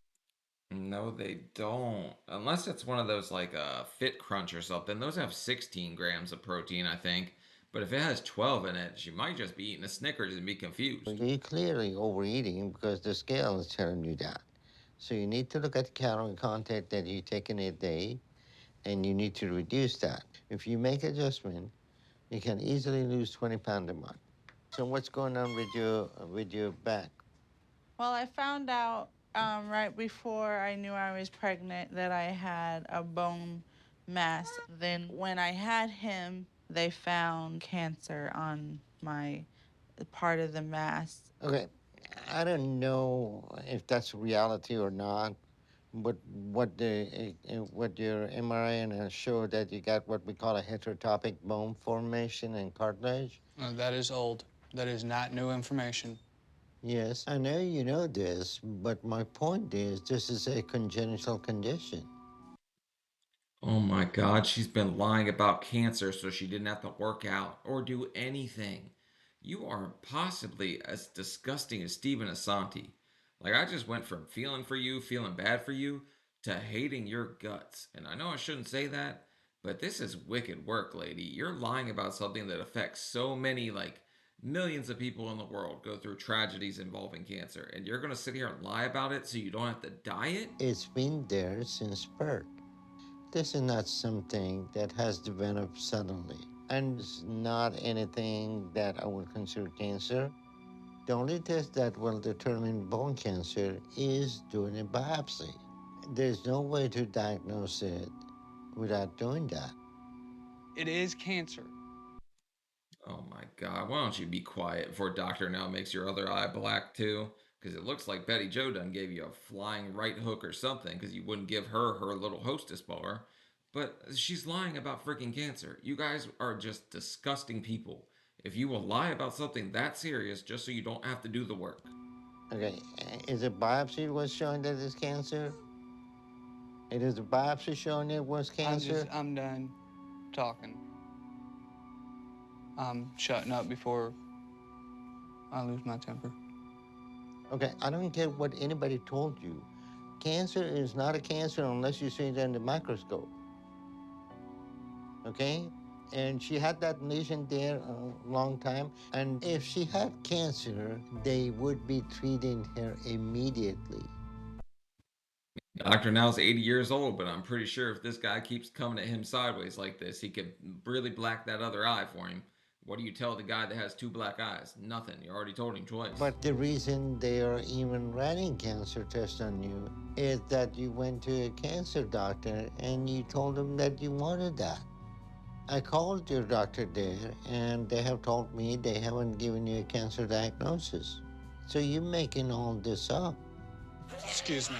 No, they don't. Unless it's one of those like Fit Crunch or something. Those have 16 grams of protein, I think. But if it has 12 in it, she might just be eating a Snickers and be confused. you're clearly overeating because the scale is telling you that. So you need to look at the calorie content that you take in a day, and you need to reduce that. If you make adjustment, you can easily lose 20 pounds a month. So what's going on with your back? Well, I found out right before I knew I was pregnant that I had a bone mass. Then when I had him, they found cancer on my part of the mass. Okay, I don't know if that's reality or not, but what your MRI has showed that you got what we call a heterotopic bone formation and cartilage. That is old. That is not new information. Yes, I know you know this, but my point is this is a congenital condition. Oh my god, she's been lying about cancer so she didn't have to work out or do anything. You are possibly as disgusting as Stephen Asante. Like, I just went from feeling for you, feeling bad for you, to hating your guts. And I know I shouldn't say that, but this is wicked work, lady. You're lying about something that affects so many, like, millions of people in the world go through tragedies involving cancer. And you're gonna sit here and lie about it so you don't have to die it? It's been there since birth. This is not something that has developed suddenly, and it's not anything that I would consider cancer. The only test that will determine bone cancer is doing a biopsy. There's no way to diagnose it without doing that. It is cancer. Oh my god, why don't you be quiet before Doctor now makes your other eye black too? Because it looks like Betty Jo done gave you a flying right hook or something because you wouldn't give her her little hostess bar. But she's lying about freaking cancer. You guys are just disgusting people. If you will lie about something that serious just so you don't have to do the work. Okay, is a biopsy was showing that it's cancer? It is a biopsy showing it was cancer? I'm done talking. I'm shutting up before I lose my temper. Okay, I don't care what anybody told you. Cancer is not a cancer unless you see it under the microscope. Okay? And she had that lesion there a long time. And if she had cancer, they would be treating her immediately. Doctor now's 80 years old, but I'm pretty sure if this guy keeps coming at him sideways like this, he could really black that other eye for him. What do you tell the guy that has two black eyes? Nothing. You already told him twice. But the reason they are even running cancer tests on you is that you went to a cancer doctor and you told them that you wanted that. I called your doctor there, and they have told me they haven't given you a cancer diagnosis. So you're making all this up. Excuse me.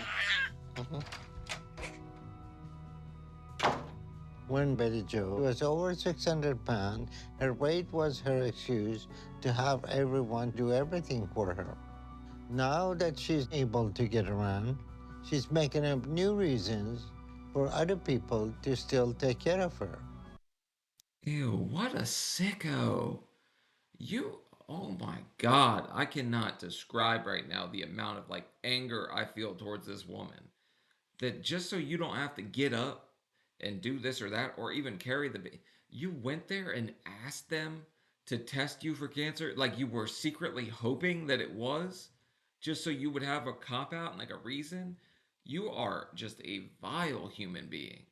When Betty Jo was over 600 pounds, her weight was her excuse to have everyone do everything for her. Now that she's able to get around, she's making up new reasons for other people to still take care of her. Ew, what a sicko. You, oh my god, I cannot describe right now the amount of like anger I feel towards this woman. That just so you don't have to get up and do this or that or even carry the baby, you went there and asked them to test you for cancer like you were secretly hoping that it was just so you would have a cop out and like a reason. You are just a vile human being.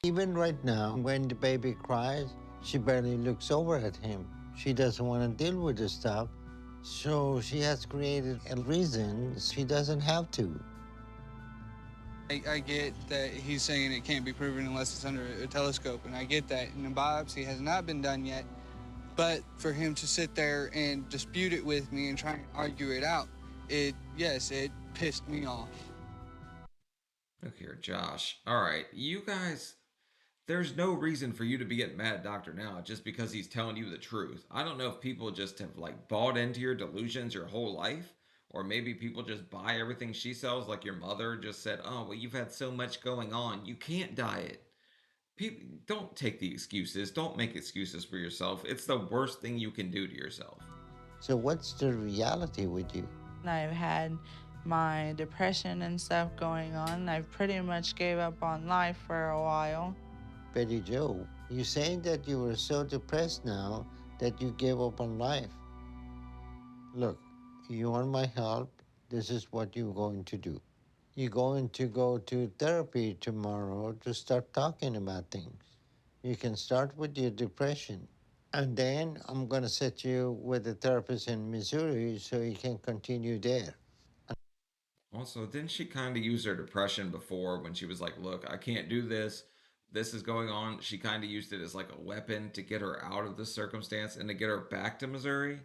Even right now, when the baby cries, she barely looks over at him. She doesn't want to deal with the stuff, so she has created a reason she doesn't have to. I get that he's saying it can't be proven unless it's under a telescope, and I get that. And the biopsy has not been done yet. But for him to sit there and dispute it with me and try and argue it out, yes, it pissed me off. Look here, Josh. All right, you guys, there's no reason for you to be getting mad at Doctor Now just because he's telling you the truth. I don't know if people just have like bought into your delusions your whole life, or maybe people just buy everything she sells, like your mother just said, oh, well, you've had so much going on, you can't diet. People, don't take the excuses. Don't make excuses for yourself. It's the worst thing you can do to yourself. So what's the reality with you? I've had my depression and stuff going on. I've pretty much gave up on life for a while. Betty Jo, you're saying that you were so depressed now that you gave up on life. Look, you want my help? This is what you're going to do. You're going to go to therapy tomorrow to start talking about things. You can start with your depression. And then I'm going to set you with a therapist in Missouri so you can continue there. Also, didn't she kind of use her depression before when she was like, look, I can't do this. This is going on. She kind of used it as like a weapon to get her out of this circumstance and to get her back to Missouri.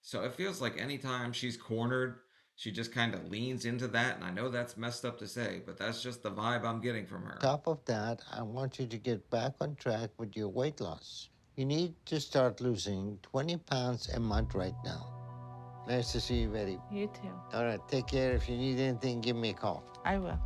So it feels like anytime she's cornered, she just kind of leans into that. And I know that's messed up to say, but that's just the vibe I'm getting from her. Top of that, I want you to get back on track with your weight loss. You need to start losing 20 pounds a month right now. Nice to see you, Betty. You too. All right, take care. If you need anything, give me a call. I will.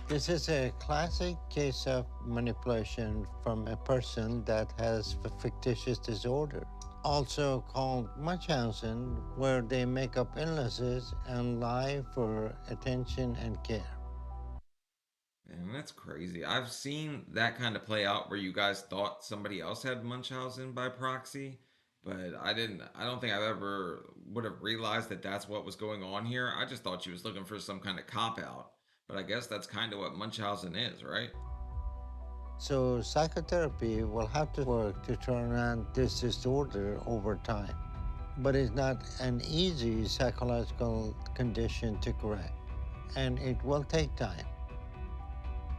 This is a classic case of manipulation from a person that has a fictitious disorder, also called Munchausen, where they make up illnesses and lie for attention and care. Man, that's crazy. I've seen that kind of play out where you guys thought somebody else had Munchausen by proxy, but I didn't. I don't think I ever would have realized that that's what was going on here. I just thought she was looking for some kind of cop out. But I guess that's kind of what Munchausen is, right? So psychotherapy will have to work to turn around this disorder over time. But it's not an easy psychological condition to correct, and it will take time.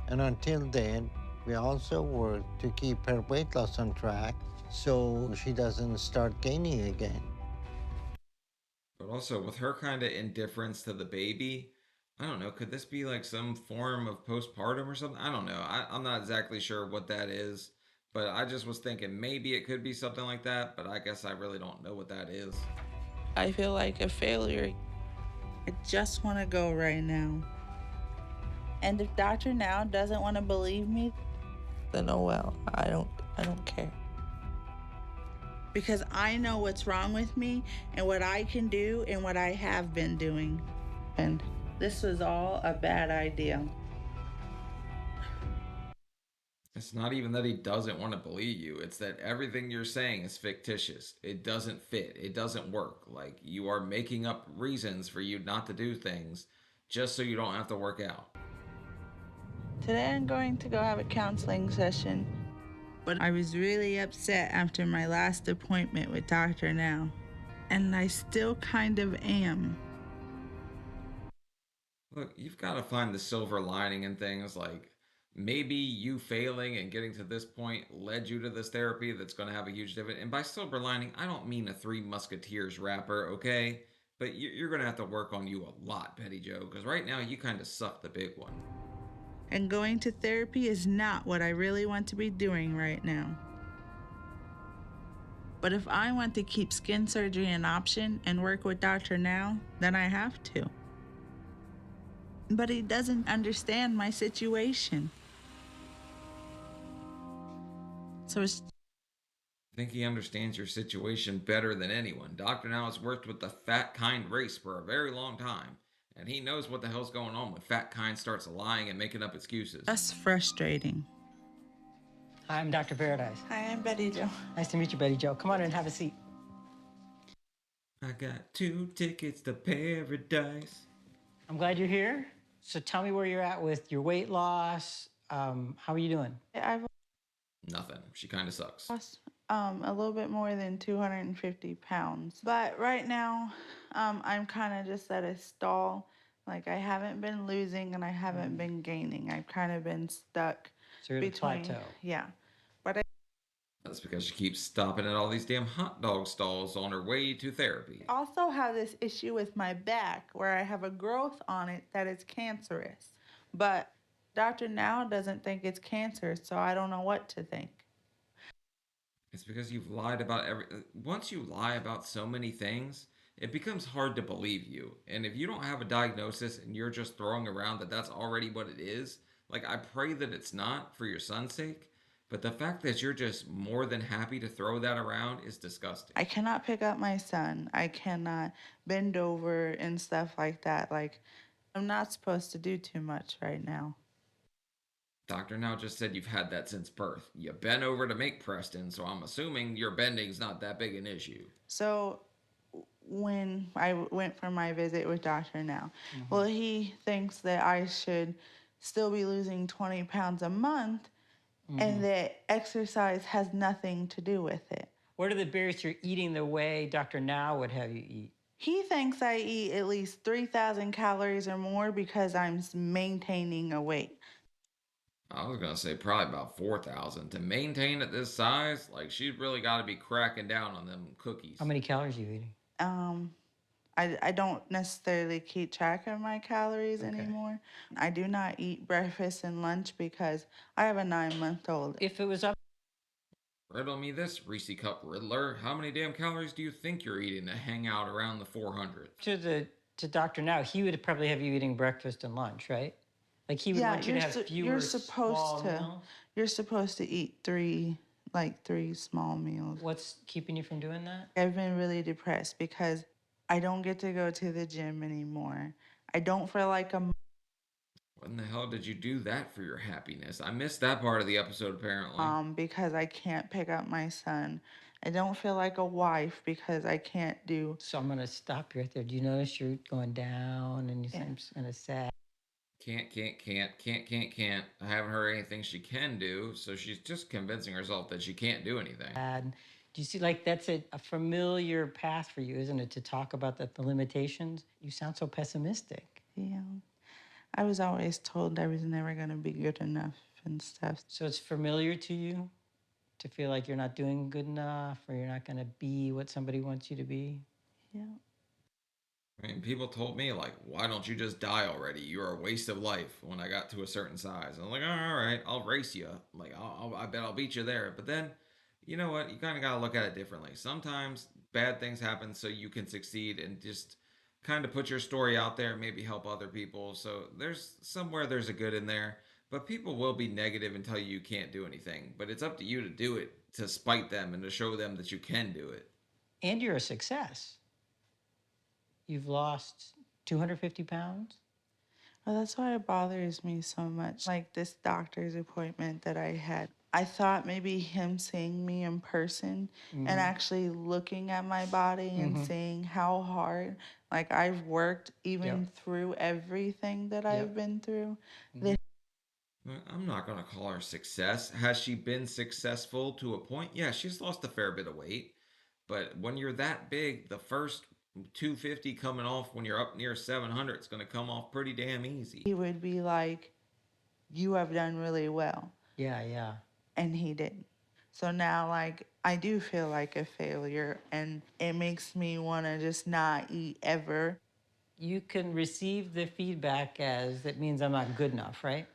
And until then, we also work to keep her weight loss on track so she doesn't start gaining again. But also, with her kind of indifference to the baby, I don't know, could this be like some form of postpartum or something? I don't know. I'm not exactly sure what that is, but I just was thinking maybe it could be something like that, but I guess I really don't know what that is. I feel like a failure. I just want to go right now. And if Dr. Now doesn't want to believe me, then oh well, I don't care. Because I know what's wrong with me and what I can do and what I have been doing. And this was all a bad idea. It's not even that he doesn't want to believe you. It's that everything you're saying is fictitious. It doesn't fit. It doesn't work. Like you are making up reasons for you not to do things just so you don't have to work out. Today I'm going to go have a counseling session, but I was really upset after my last appointment with Dr. Now, and I still kind of am. Look, you've got to find the silver lining in things. Like maybe you failing and getting to this point led you to this therapy that's going to have a huge dividend. And by silver lining, I don't mean a Three Musketeers wrapper, okay? But you're going to have to work on you a lot, Betty Jo, because right now you kind of suck the big one. And going to therapy is not what I really want to be doing right now. But if I want to keep skin surgery an option and work with Dr. Now, then I have to. But he doesn't understand my situation. So it's I think he understands your situation better than anyone. Dr. Now has worked with the fat kind race for a very long time, and he knows what the hell's going on when fat kind starts lying and making up excuses. that's frustrating. Hi, I'm Dr. Paradise. Hi, I'm Bettie Jo. Nice to meet you, Betty Jo. Come on in and have a seat. I got 2 tickets to paradise. I'm glad you're here. So tell me where you're at with your weight loss. How are you doing? I've Nothing. She kind of sucks. lost a little bit more than 250 pounds. But right now, I'm kind of just at a stall. Like, I haven't been losing and I haven't been gaining. I've kind of been stuck So you're at a plateau. Yeah. But That's because she keeps stopping at all these damn hot dog stalls on her way to therapy. I also have this issue with my back where I have a growth on it that is cancerous. But Dr. Now doesn't think it's cancer, so I don't know what to think. It's because you've lied about once you lie about so many things, it becomes hard to believe you. And if you don't have a diagnosis and you're just throwing around that that's already what it is, like, I pray that it's not for your son's sake, but the fact that you're just more than happy to throw that around is disgusting. I cannot pick up my son. I cannot bend over and stuff like that. Like, I'm not supposed to do too much right now. Doctor Now just said you've had that since birth. You bent over to make Preston, so I'm assuming your bending's not that big an issue. So when I went for my visit with Dr. Now, well, he thinks that I should still be losing 20 pounds a month and that exercise has nothing to do with it. What are the barriers to eating the way Dr. Now would have you eat? He thinks I eat at least 3,000 calories or more because I'm maintaining a weight. I was gonna say probably about 4,000. To maintain at this size, like, she's really got to be cracking down on them cookies. How many calories are you eating? I don't necessarily keep track of my calories anymore. I do not eat breakfast and lunch because I have a 9-month-old. If it was up Riddle me this, Reese Cup Riddler. How many damn calories do you think you're eating to hang out around the 400? to Dr. Now, he would probably have you eating breakfast and lunch, right? Like, he would want you to have fewer small meals? You're supposed to eat three small meals. What's keeping you from doing that? I've been really depressed because I don't get to go to the gym anymore. I don't feel like a When the hell did you do that for your happiness? I missed that part of the episode, apparently. because I can't pick up my son. I don't feel like a wife because I can't do. So I'm going to stop you right there. Do you notice you're going down and you seem kind of sad? Can't. I haven't heard anything she can do, so she's just convincing herself that she can't do anything. And do you see, like, that's a familiar path for you, isn't it, to talk about the limitations? You sound so pessimistic. Yeah. I was always told I was never going to be good enough and stuff. So it's familiar to you to feel like you're not doing good enough or you're not going to be what somebody wants you to be? Yeah. I mean, people told me, like, why don't you just die already? You're a waste of life when I got to a certain size. I'm like, all right, I'll race you. Like, I bet I'll beat you there. But then, you know what? You kind of got to look at it differently. Sometimes bad things happen so you can succeed and just kind of put your story out there and maybe help other people. So there's a good in there. But people will be negative and tell you can't do anything. But it's up to you to do it, to spite them and to show them that you can do it. And you're a success. You've lost 250 pounds? Well, that's why it bothers me so much. Like this doctor's appointment that I had. I thought maybe him seeing me in person and actually looking at my body and seeing how hard, like, I've worked even through everything that I've been through. I'm not going to call her success. Has she been successful to a point? Yeah, she's lost a fair bit of weight. But when you're that big, the first 250 coming off when you're up near 700, it's going to come off pretty damn easy. He would be like, you have done really well. Yeah. And he didn't. So now, like, I do feel like a failure, and it makes me want to just not eat ever. You can receive the feedback as that means I'm not good enough, right?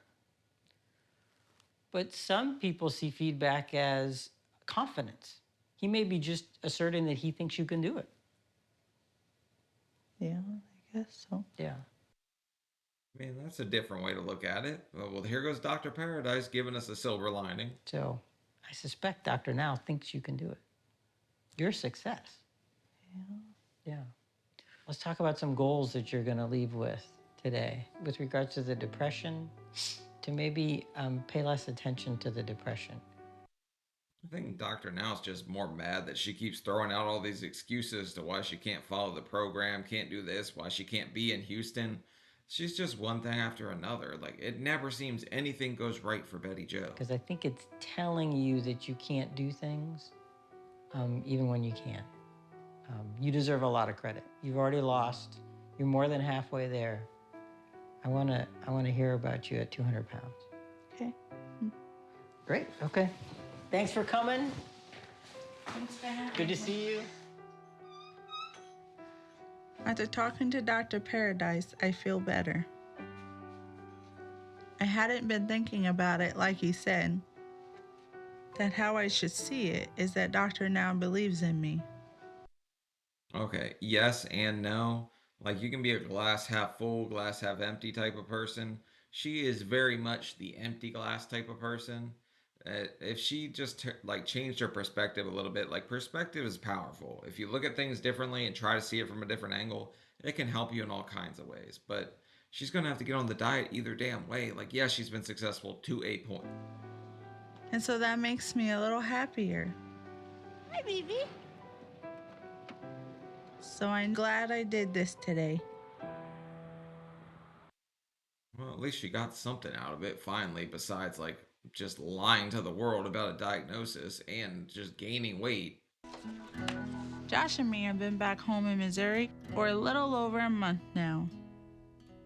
But some people see feedback as confidence. He may be just asserting that he thinks you can do it. Yeah, I guess so. Yeah. I mean, that's a different way to look at it. Well, here goes Dr. Paradise giving us a silver lining. So I suspect Dr. Now thinks you can do it. You're a success. Yeah. Let's talk about some goals that you're going to leave with today with regards to the depression, to maybe pay less attention to the depression. I think Dr. Now's just more mad that she keeps throwing out all these excuses to why she can't follow the program, can't do this, why she can't be in Houston. She's just one thing after another. Like, it never seems anything goes right for Bettie Jo. Because I think it's telling you that you can't do things, even when you can. You deserve a lot of credit. You've already lost. You're more than halfway there. I wanna hear about you at 200 pounds. Okay. Great. Okay. Thanks for coming. Thanks for having me. Good to see you. After talking to Dr. Paradise, I feel better. I hadn't been thinking about it like he said. That how I should see it is that Dr. Now believes in me. Okay, yes and no. Like, you can be a glass half full, glass half empty type of person. She is very much the empty glass type of person. If she just like changed her perspective a little bit, like, perspective is powerful. If you look at things differently and try to see it from a different angle, it can help you in all kinds of ways. But she's gonna have to get on the diet either damn way. Like, yes, she's been successful to a point. And so that makes me a little happier. Hi, baby. So I'm glad I did this today. Well, at least she got something out of it finally, besides like just lying to the world about a diagnosis and just gaining weight. Josh and me have been back home in Missouri for a little over a month now.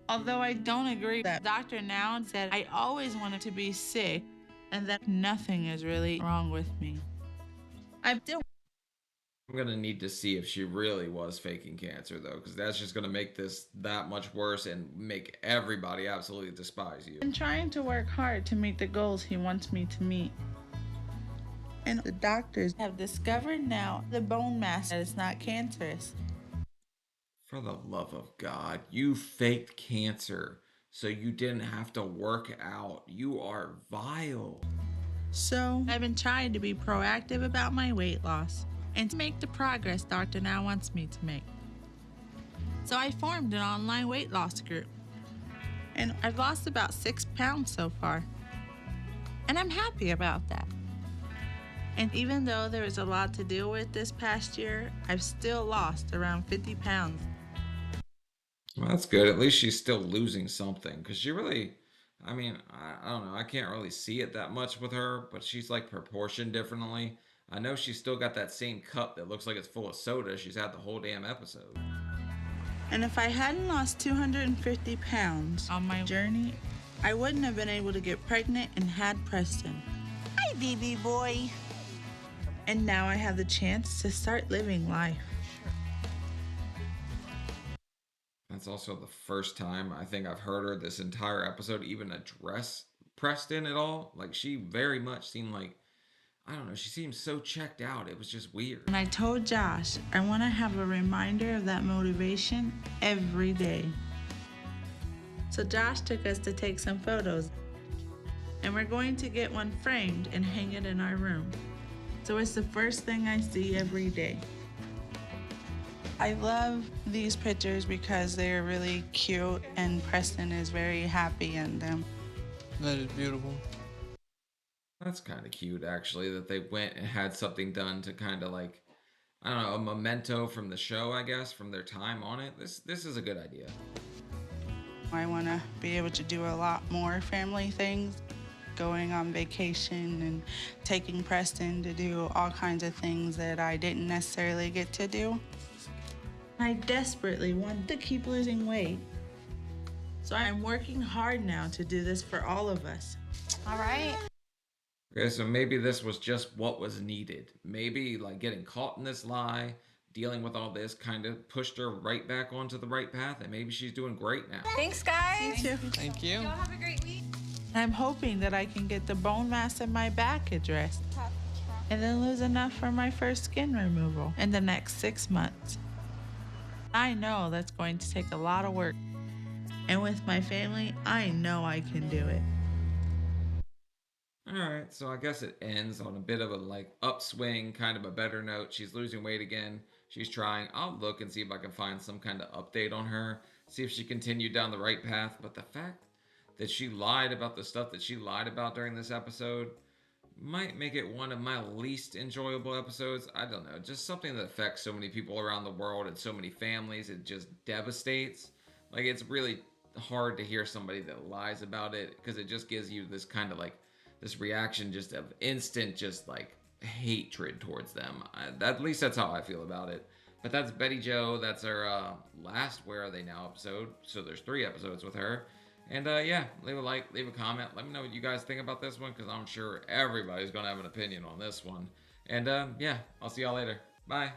Although I don't agree that Dr. Now said I always wanted to be sick and that nothing is really wrong with me. I'm gonna need to see if she really was faking cancer though, because that's just gonna make this that much worse and make everybody absolutely despise you. been trying to work hard to meet the goals he wants me to meet. And the doctors have discovered now the bone mass that is not cancerous. For the love of God, you faked cancer so you didn't have to work out. You are vile. So I've been trying to be proactive about my weight loss and to make the progress Dr. Now wants me to make. So I formed an online weight loss group. And I've lost about 6 pounds so far. And I'm happy about that. And even though there was a lot to deal with this past year, I've still lost around 50 pounds. Well, that's good. At least she's still losing something, because she really, I mean, I don't know. I can't really see it that much with her, but she's like proportioned differently. I know she's still got that same cup that looks like it's full of soda she's had the whole damn episode. And if I hadn't lost 250 pounds on my journey, I wouldn't have been able to get pregnant and had Preston. Hi, baby boy. And now I have the chance to start living life. That's also the first time I think I've heard her this entire episode even address Preston at all. Like, she very much seemed like, I don't know, she seemed so checked out. It was just weird. And I told Josh I want to have a reminder of that motivation every day. So Josh took us to take some photos. And we're going to get one framed and hang it in our room. So it's the first thing I see every day. I love these pictures because they're really cute and Preston is very happy in them. That is beautiful. That's kind of cute, actually, that they went and had something done to kind of like, I don't know, a memento from the show, I guess, from their time on it. This is a good idea. I want to be able to do a lot more family things, going on vacation and taking Preston to do all kinds of things that I didn't necessarily get to do. I desperately want to keep losing weight. So I'm working hard now to do this for all of us. All right. Okay, so maybe this was just what was needed. Maybe like getting caught in this lie, dealing with all this kind of pushed her right back onto the right path, and maybe she's doing great now. Thanks, guys. You too. Thank you. Y'all have a great week. I'm hoping that I can get the bone mass in my back addressed. and then lose enough for my first skin removal in the next 6 months. I know that's going to take a lot of work, and with my family, I know I can do it. Alright, so I guess it ends on a bit of a upswing, kind of a better note. She's losing weight again. She's trying. I'll look and see if I can find some kind of update on her, see if she continued down the right path. But the fact that she lied about the stuff that she lied about during this episode might make it one of my least enjoyable episodes. I don't know, just something that affects so many people around the world and so many families. It just devastates. It's really hard to hear somebody that lies about it, because it just gives you this kind of this reaction just of instant hatred towards them. At least that's how I feel about it. But that's Bettie Jo. That's our last Where Are They Now episode. So there's 3 episodes with her. And yeah, leave a like, leave a comment. Let me know what you guys think about this one, because I'm sure everybody's going to have an opinion on this one. And yeah, I'll see y'all later. Bye.